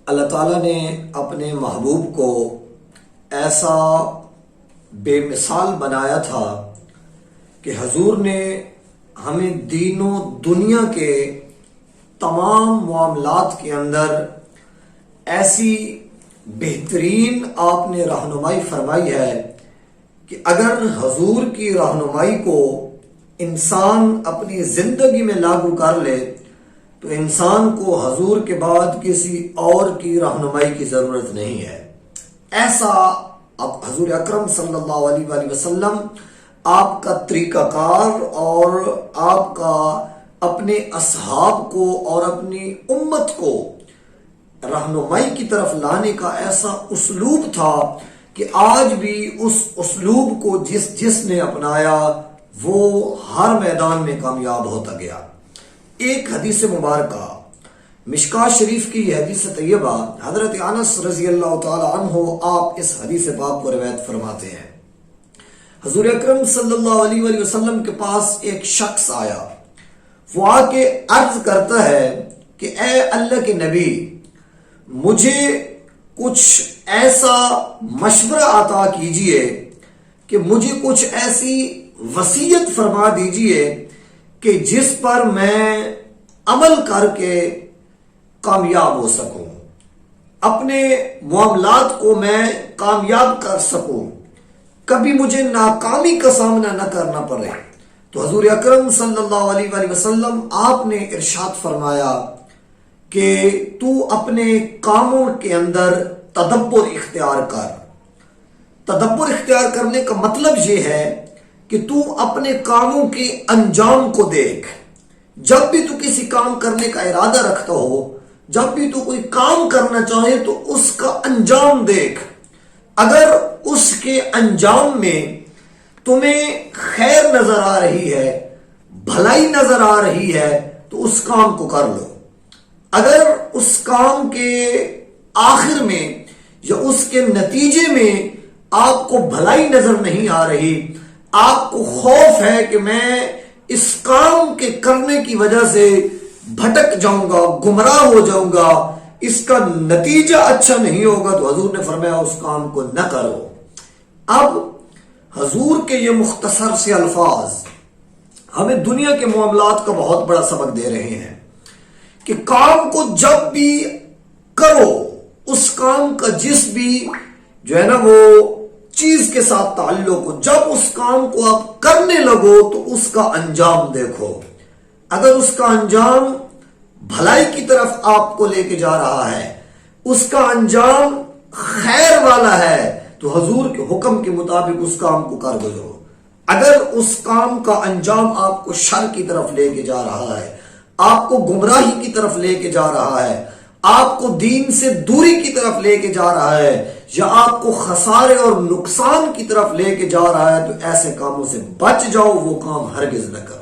اللہ تعالیٰ نے اپنے محبوب کو ایسا بے مثال بنایا تھا کہ حضور نے ہمیں دین و دنیا کے تمام معاملات کے اندر ایسی بہترین آپ نے رہنمائی فرمائی ہے کہ اگر حضور کی رہنمائی کو انسان اپنی زندگی میں لاگو کر لے تو انسان کو حضور کے بعد کسی اور کی رہنمائی کی ضرورت نہیں ہے۔ ایسا اب حضور اکرم صلی اللہ علیہ وآلہ وسلم آپ کا طریقہ کار اور آپ کا اپنے اصحاب کو اور اپنی امت کو رہنمائی کی طرف لانے کا ایسا اسلوب تھا کہ آج بھی اس اسلوب کو جس نے اپنایا وہ ہر میدان میں کامیاب ہوتا گیا۔ ایک حدیث مبارکہ مشکاۃ شریف کی یہ حدیث طیبہ حضرت انس رضی اللہ تعالی عنہ آپ اس حدیث پاک کو روایت فرماتے ہیں۔ حضور اکرم صلی اللہ علیہ وآلہ وسلم کے پاس ایک شخص آیا، وہ آ کے عرض کرتا ہے کہ اے اللہ کے نبی، مجھے کچھ ایسا مشورہ عطا کیجئے کہ مجھے کچھ ایسی وصیت فرما دیجئے کہ جس پر میں عمل کر کے کامیاب ہو سکوں، اپنے معاملات کو میں کامیاب کر سکوں، کبھی مجھے ناکامی کا سامنا نہ کرنا پڑے۔ تو حضور اکرم صلی اللہ علیہ وآلہ وسلم آپ نے ارشاد فرمایا کہ تو اپنے کاموں کے اندر تدبر اختیار کر۔ تدبر اختیار کرنے کا مطلب یہ ہے کہ تو اپنے کاموں کے انجام کو دیکھ۔ جب بھی تو کسی کام کرنے کا ارادہ رکھتا ہو، جب بھی تو کوئی کام کرنا چاہے تو اس کا انجام دیکھ۔ اگر اس کے انجام میں تمہیں خیر نظر آ رہی ہے، بھلائی نظر آ رہی ہے تو اس کام کو کر لو۔ اگر اس کام کے آخر میں یا اس کے نتیجے میں آپ کو بھلائی نظر نہیں آ رہی، آپ کو خوف ہے کہ میں اس کام کے کرنے کی وجہ سے بھٹک جاؤں گا، گمراہ ہو جاؤں گا، اس کا نتیجہ اچھا نہیں ہوگا، تو حضور نے فرمایا اس کام کو نہ کرو۔ اب حضور کے یہ مختصر سے الفاظ ہمیں دنیا کے معاملات کا بہت بڑا سبق دے رہے ہیں کہ کام کو جب بھی کرو، اس کام کا جس بھی جو ہے نا وہ چیز کے ساتھ تعلق ہو، جب اس کام کو آپ کرنے لگو تو اس کا انجام دیکھو۔ اگر اس کا انجام بھلائی کی طرف آپ کو لے کے جا رہا ہے، اس کا انجام خیر والا ہے، تو حضور کے حکم کے مطابق اس کام کو کر گزرو۔ اگر اس کام کا انجام آپ کو شر کی طرف لے کے جا رہا ہے، آپ کو گمراہی کی طرف لے کے جا رہا ہے، آپ کو دین سے دوری کی طرف لے کے جا رہا ہے، یا آپ کو خسارے اور نقصان کی طرف لے کے جا رہا ہے، تو ایسے کاموں سے بچ جاؤ، وہ کام ہرگز نہ کرو۔